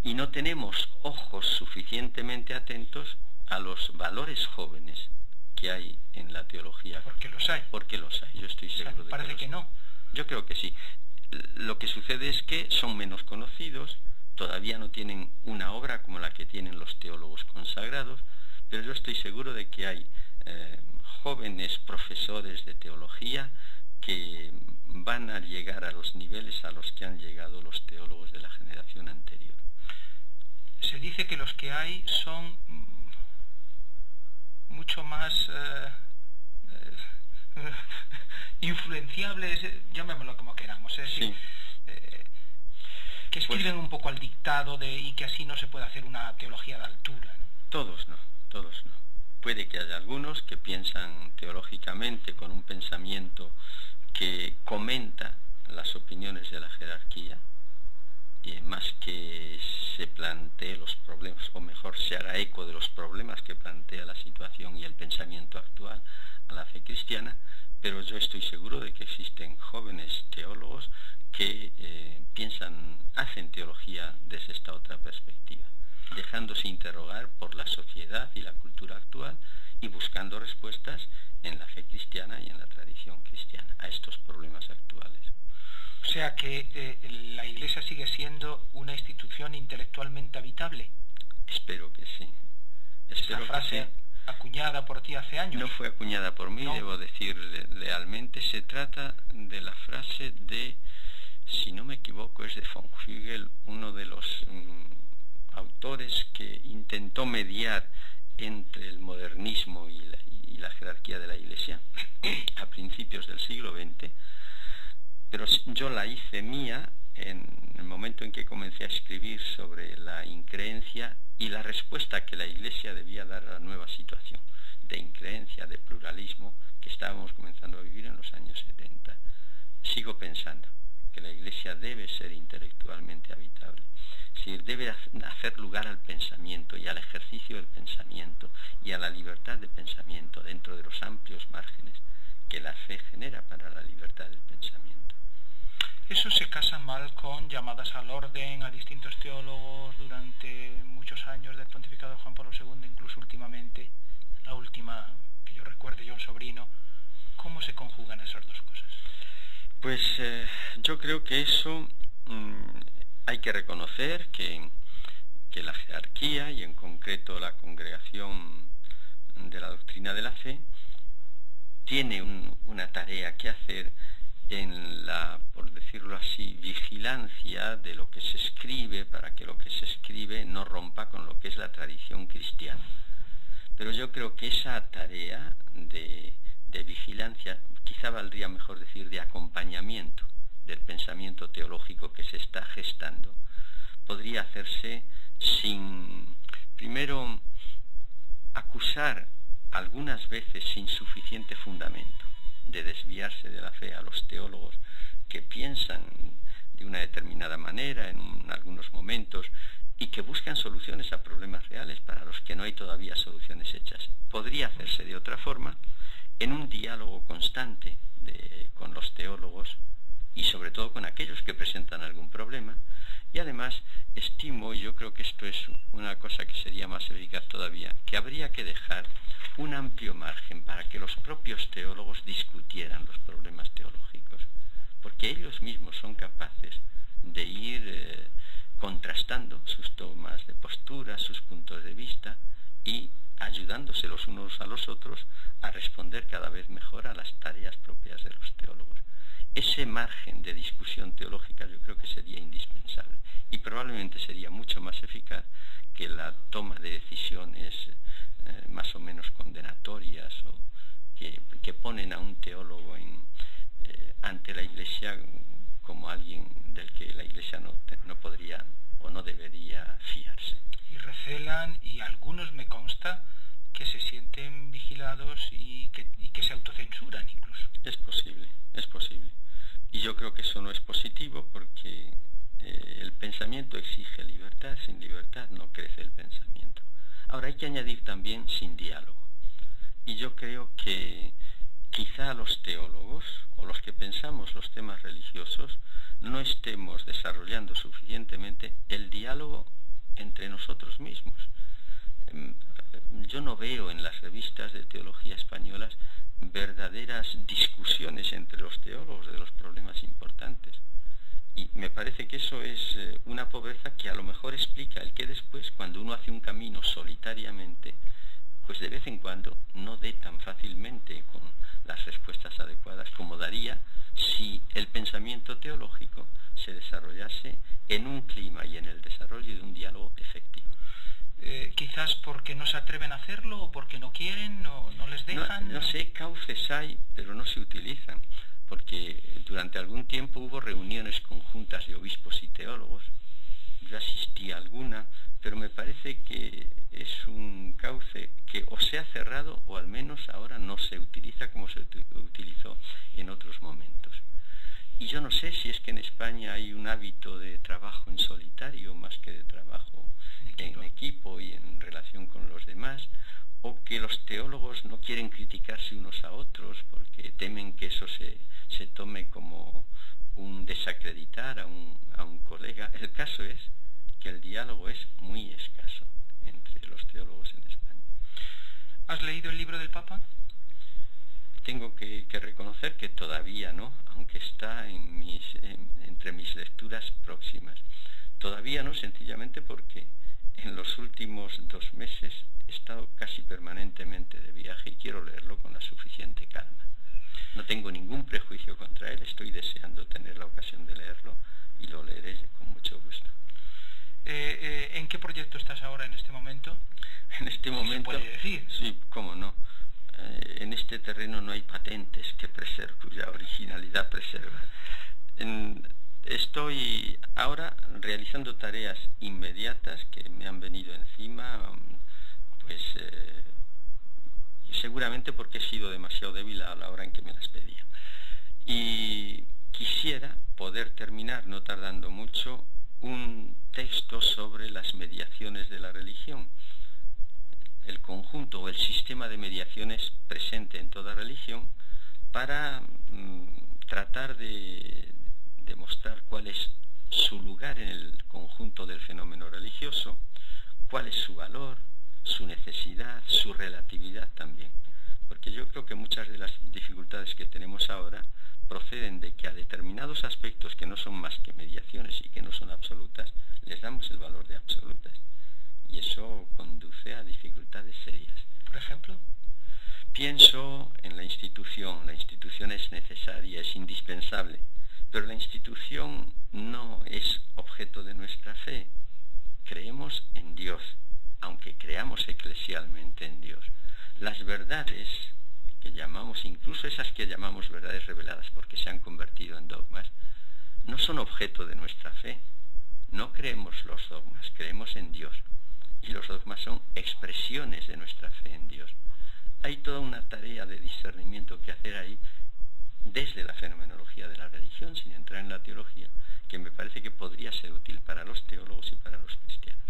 y no tenemos ojos suficientemente atentos a los valores jóvenes que hay en la teología. Porque los hay. Porque los hay, yo estoy seguro de parece que no. Yo creo que sí. Lo que sucede es que son menos conocidos, todavía no tienen una obra como la que tienen los teólogos consagrados, pero yo estoy seguro de que hay jóvenes profesores de teología que van a llegar a los niveles a los que han llegado los teólogos de la generación anterior. Se dice que los que hay son mucho más influenciables, llamémoslo como queramos, es decir, que escriben un poco al dictado y que así no se puede hacer una teología de altura, ¿no? Todos no. Puede que haya algunos que piensan teológicamente con un pensamiento que comenta las opiniones de la jerarquía, y más que se plantee los problemas, o mejor, se haga eco de los problemas que plantea la situación y el pensamiento actual a la fe cristiana, pero yo estoy seguro de que existen jóvenes teólogos que hacen teología desde esta otra perspectiva, dejándose interrogar por la sociedad y la cultura actual y buscando respuestas en la fe cristiana y en la tradición cristiana a estos problemas actuales. O sea que la Iglesia sigue siendo una institución intelectualmente habitable. Espero que sí. Esa frase acuñada por ti hace años. No fue acuñada por mí, no. Debo decir lealmente. Se trata de la frase de, si no me equivoco, es de von Hügel, uno de los autores que intentó mediar entre el modernismo y la jerarquía de la Iglesia a principios del siglo XX, pero yo la hice mía en el momento en que comencé a escribir sobre la increencia y la respuesta que la Iglesia debía dar a la nueva situación de increencia, de pluralismo que estábamos comenzando a vivir en los años 70. Sigo pensando que la Iglesia debe ser intelectualmente habitable, es decir, debe hacer lugar al pensamiento y al ejercicio del pensamiento y a la libertad de pensamiento dentro de los amplios márgenes que la fe genera para la libertad del pensamiento. Eso se casa mal con llamadas al orden a distintos teólogos durante muchos años del pontificado de Juan Pablo II, incluso últimamente, la última que yo recuerde, John Sobrino. ¿Cómo se conjugan esas dos cosas? Pues yo creo que eso hay que reconocer que la jerarquía y en concreto la congregación de la doctrina de la fe tiene una tarea que hacer en la, por decirlo así, vigilancia de lo que se escribe para que lo que se escribe no rompa con lo que es la tradición cristiana. Pero yo creo que esa tarea de vigilancia, quizá valdría mejor decir de acompañamiento del pensamiento teológico que se está gestando, podría hacerse sin, primero, acusar algunas veces sin suficiente fundamento de desviarse de la fe a los teólogos que piensan de una determinada manera en algunos momentos y que buscan soluciones a problemas reales para los que no hay todavía soluciones hechas. Podría hacerse de otra forma, en un diálogo constante con los teólogos y sobre todo con aquellos que presentan algún problema. Y además estimo, y yo creo que esto es una cosa que sería más eficaz todavía, que habría que dejar un amplio margen para que los propios teólogos discutieran los problemas teológicos, porque ellos mismos son capaces de ir contrastando sus tomas de postura, sus puntos de vista y ayudándose los unos a los otros a responder cada vez mejor a las tareas propias de los teólogos. Ese margen de discusión teológica yo creo que sería indispensable y probablemente sería mucho más eficaz que la toma de decisiones más o menos condenatorias o que ponen a un teólogo ante la Iglesia como alguien del que la Iglesia no podría o no debería fiarse. Y recelan, y algunos me consta que se sienten vigilados y que se autocensuran incluso. Es posible, es posible. Y yo creo que eso no es positivo porque el pensamiento exige libertad, sin libertad no crece el pensamiento. Ahora hay que añadir también sin diálogo. Y yo creo que quizá los teólogos o los que pensamos los temas religiosos no estemos desarrollando suficientemente el diálogo entre nosotros mismos. Yo no veo en las revistas de teología españolas verdaderas discusiones entre los teólogos de los problemas importantes. Y me parece que eso es una pobreza que a lo mejor explica el que después, cuando uno hace un camino solitariamente, pues de vez en cuando no dé tan fácilmente con las respuestas adecuadas como daría si el pensamiento teológico se desarrollase en un clima y en el desarrollo de un diálogo efectivo. Quizás porque no se atreven a hacerlo o porque no quieren, no les dejan. No sé, cauces hay, pero no se utilizan, porque durante algún tiempo hubo reuniones conjuntas de obispos y teólogos. Yo asistí a alguna, pero me parece que es un cauce que o se ha cerrado o al menos ahora no se utiliza como se utilizó en otros momentos. Y yo no sé si es que en España hay un hábito de trabajo en solitario más que de trabajo en equipo y en relación con los demás, o que los teólogos no quieren criticarse unos a otros porque temen que eso se tome como un desacreditar a un colega. El caso es que el diálogo es muy escaso entre los teólogos en España. ¿Has leído el libro del Papa? Tengo que reconocer que todavía no, aunque está entre mis lecturas próximas. Todavía no, sencillamente porque en los últimos 2 meses he estado casi permanentemente de viaje y quiero leerlo con la suficiente calma. No tengo ningún prejuicio contra él, estoy deseando tener la ocasión de leerlo y lo leeré con mucho gusto. ¿En qué proyecto estás ahora en este momento? En este momento... ¿Se puede decir? Sí, cómo no. En este terreno no hay patentes cuya originalidad preservar. Estoy ahora realizando tareas inmediatas que me han venido encima, pues seguramente porque he sido demasiado débil a la hora en que me las pedía. Y quisiera poder terminar, no tardando mucho, un texto sobre las mediaciones de la religión. El conjunto o el sistema de mediaciones presente en toda religión, para tratar de demostrar cuál es su lugar en el conjunto del fenómeno religioso, cuál es su valor, su necesidad, su relatividad también. Porque yo creo que muchas de las dificultades que tenemos ahora proceden de que a determinados aspectos que no son más que mediaciones y que no son absolutas, les damos el valor de absolutas. Y eso conduce a dificultades serias. ¿Por ejemplo? Pienso en la institución. La institución es necesaria, es indispensable, pero la institución no es objeto de nuestra fe. Creemos en Dios, aunque creamos eclesialmente en Dios. Las verdades que llamamos, incluso esas que llamamos verdades reveladas porque se han convertido en dogmas, no son objeto de nuestra fe. No creemos los dogmas, creemos en Dios. Y los dogmas son expresiones de nuestra fe en Dios. Hay toda una tarea de discernimiento que hacer ahí desde la fenomenología de la religión, sin entrar en la teología, que me parece que podría ser útil para los teólogos y para los cristianos.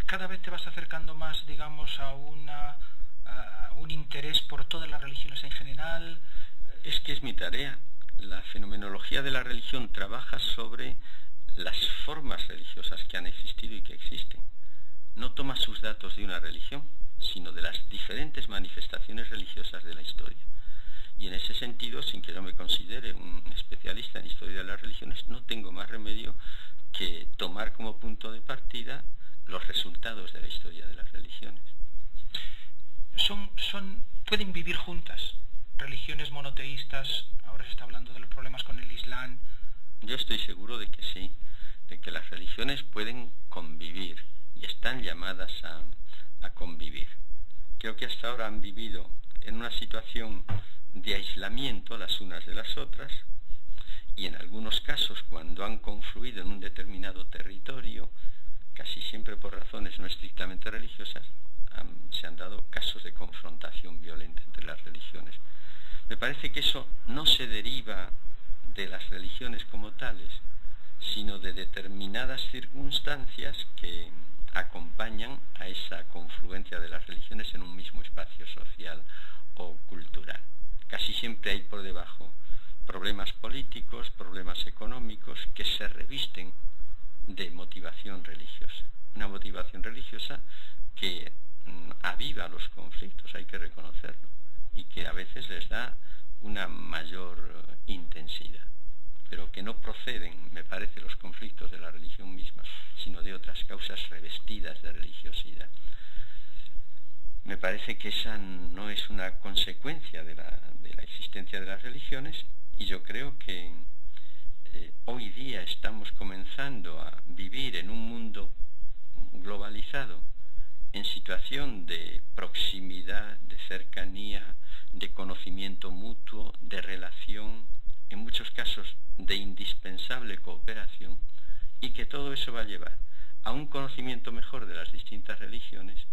Cada vez te vas acercando más, digamos, a un interés por todas las religiones en general. Es que es mi tarea. La fenomenología de la religión trabaja sobre las formas religiosas que han existido y que existen. No toma sus datos de una religión, sino de las diferentes manifestaciones religiosas de la historia. Y en ese sentido, sin que yo me considere un especialista en historia de las religiones, no tengo más remedio que tomar como punto de partida los resultados de la historia de las religiones. ¿Pueden vivir juntas religiones monoteístas? Ahora se está hablando de los problemas con el Islam. Yo estoy seguro de que sí, de que las religiones pueden convivir y están llamadas a convivir. Creo que hasta ahora han vivido en una situación de aislamiento las unas de las otras, y en algunos casos, cuando han confluido en un determinado territorio, casi siempre por razones no estrictamente religiosas, se han dado casos de confrontación violenta entre las religiones. Me parece que eso no se deriva de las religiones como tales, sino de determinadas circunstancias que acompañan a esa confluencia de las religiones en un mismo espacio social o cultural. Casi siempre hay por debajo problemas políticos, problemas económicos que se revisten de motivación religiosa. Una motivación religiosa que aviva los conflictos, hay que reconocerlo, y que a veces les da una mayor intensidad, pero que no proceden, me parece, los conflictos de la religión misma, sino de otras causas revestidas de religiosidad. Me parece que esa no es una consecuencia de la existencia de las religiones, y yo creo que hoy día estamos comenzando a vivir en un mundo globalizado, en situación de proximidad, de cercanía, de conocimiento mutuo, de relación, en muchos casos de indispensable cooperación, y que todo eso va a llevar a un conocimiento mejor de las distintas religiones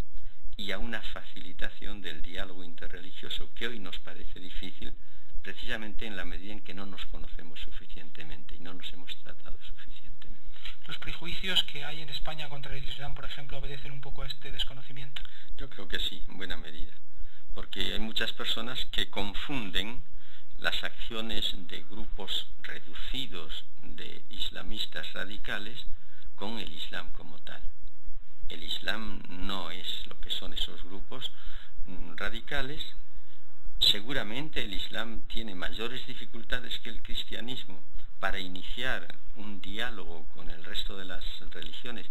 y a una facilitación del diálogo interreligioso que hoy nos parece difícil, precisamente en la medida en que no nos conocemos suficientemente y no nos hemos tratado suficientemente. ¿Los prejuicios que hay en España contra el Islam, por ejemplo, obedecen un poco a este desconocimiento? Yo creo que sí, en buena medida, porque hay muchas personas que confunden las acciones de grupos reducidos de islamistas radicales con el Islam como tal. El Islam no es lo que son esos grupos radicales. Seguramente el Islam tiene mayores dificultades que el cristianismo para iniciar un diálogo con el resto de las religiones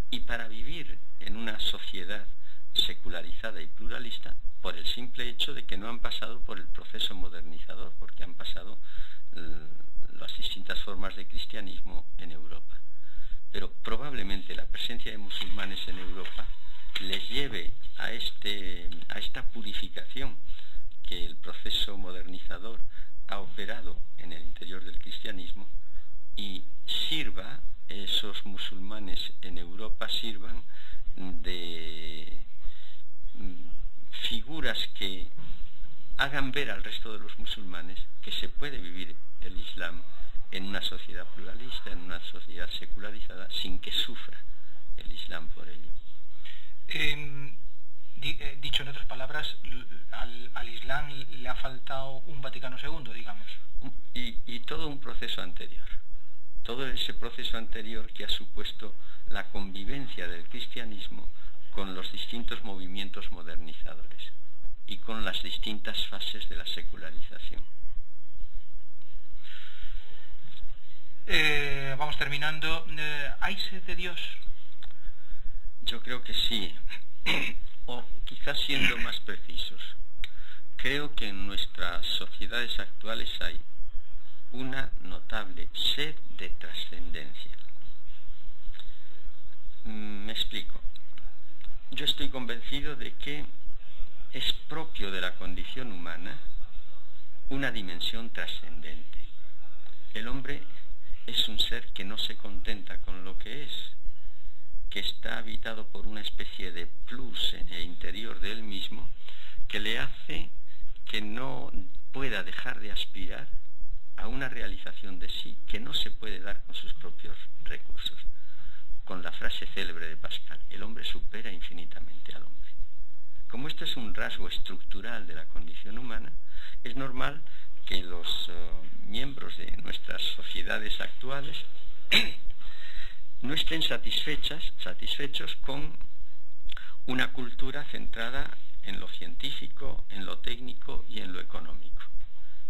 y para vivir en una sociedad secularizada y pluralista, por el simple hecho de que no han pasado por el proceso modernizador, porque han pasado las distintas formas de cristianismo en Europa. Pero probablemente la presencia de musulmanes en Europa les lleve a esta purificación que el proceso modernizador ha operado en el interior del cristianismo, y sirva, esos musulmanes en Europa sirvan de figuras que hagan ver al resto de los musulmanes que se puede vivir el Islam en una sociedad pluralista, en una sociedad secularizada, sin que sufra el Islam por ello. Dicho en otras palabras, al Islam le ha faltado un Vaticano II, digamos. Y todo un proceso anterior. Todo ese proceso anterior que ha supuesto la convivencia del cristianismo con los distintos movimientos modernizadores y con las distintas fases de la secularización. Vamos terminando. ¿Hay sed de Dios? Yo creo que sí. O quizás siendo más precisos, creo que en nuestras sociedades actuales hay una notable sed de trascendencia. Me explico. Yo estoy convencido de que es propio de la condición humana una dimensión trascendente. El hombre es un ser que no se contenta con lo que es, que está habitado por una especie de plus en el interior de él mismo que le hace que no pueda dejar de aspirar a una realización de sí que no se puede dar con sus propios recursos. Con la frase célebre de Pascal, el hombre supera infinitamente al hombre. Como esto es un rasgo estructural de la condición humana, es normal que los miembros de nuestras sociedades actuales no estén satisfechos con una cultura centrada en lo científico, en lo técnico y en lo económico,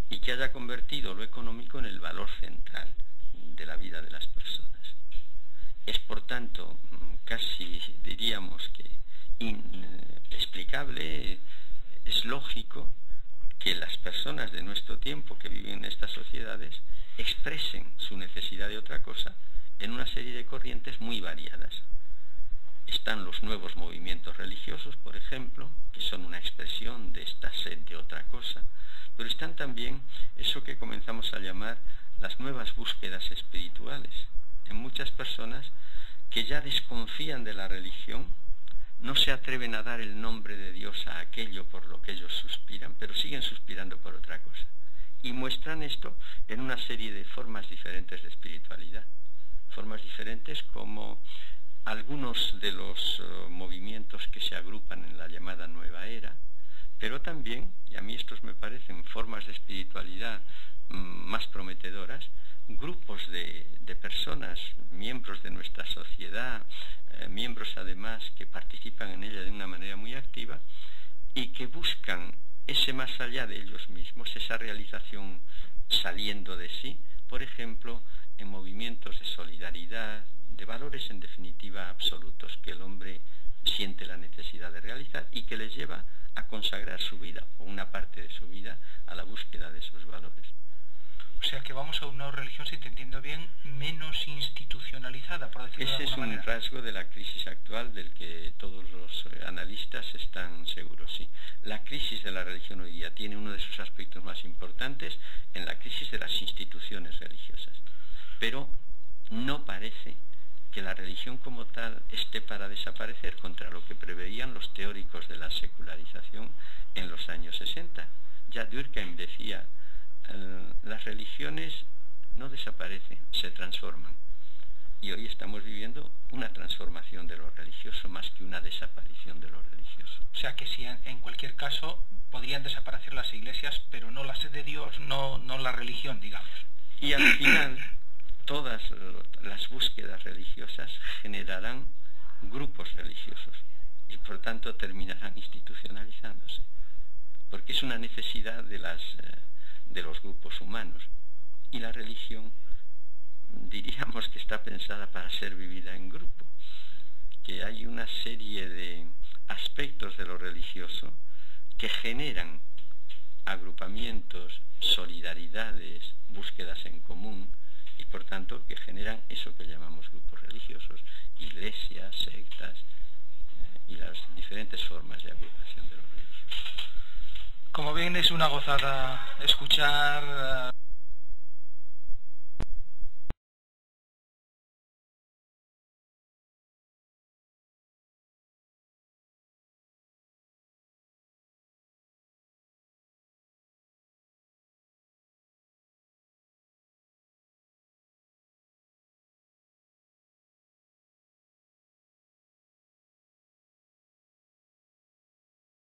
y que haya convertido lo económico en el valor central de la vida de las personas. Es por tanto casi diríamos que inexplicable, es lógico que las personas de nuestro tiempo que viven en estas sociedades expresen su necesidad de otra cosa en una serie de corrientes muy variadas. Están los nuevos movimientos religiosos, por ejemplo, que son una expresión de esta sed de otra cosa, pero están también eso que comenzamos a llamar las nuevas búsquedas espirituales. En muchas personas que ya desconfían de la religión, no se atreven a dar el nombre de Dios a aquello por lo que ellos suspiran, pero siguen suspirando por otra cosa. Y muestran esto en una serie de formas diferentes de espiritualidad. Formas diferentes como algunos de los movimientos que se agrupan en la llamada Nueva Era, pero también, y a mí estos me parecen formas de espiritualidad más prometedoras, grupos de personas, miembros de nuestra sociedad, miembros además que participan en ella de una manera muy activa y que buscan ese más allá de ellos mismos, esa realización saliendo de sí, por ejemplo, en movimientos de solidaridad, de valores en definitiva absolutos que el hombre siente la necesidad de realizar y que les lleva a consagrar su vida o una parte de su vida a la búsqueda de esos valores. O sea que vamos a una religión, si te entiendo bien, menos institucionalizada, por decirlo de alguna manera. Ese es un rasgo de la crisis actual del que todos los analistas están seguros, sí. La crisis de la religión hoy día tiene uno de sus aspectos más importantes en la crisis de las instituciones religiosas. Pero no parece que la religión como tal esté para desaparecer, contra lo que preveían los teóricos de la secularización en los años 60. Ya Durkheim decía las religiones no desaparecen, se transforman. Y hoy estamos viviendo una transformación de lo religioso más que una desaparición de lo religioso. O sea que si en cualquier caso podrían desaparecer las iglesias, pero no la sed de Dios, no la religión, digamos. Y al final, todas las búsquedas religiosas generarán grupos religiosos y por tanto terminarán institucionalizándose, porque es una necesidad de los grupos humanos. Y la religión, diríamos que está pensada para ser vivida en grupo, que hay una serie de aspectos de lo religioso que generan agrupamientos, solidaridades, búsquedas en común, y por tanto que generan eso que llamamos grupos religiosos, iglesias, sectas y las diferentes formas de agrupación de los religiosos. Como ven, es una gozada escuchar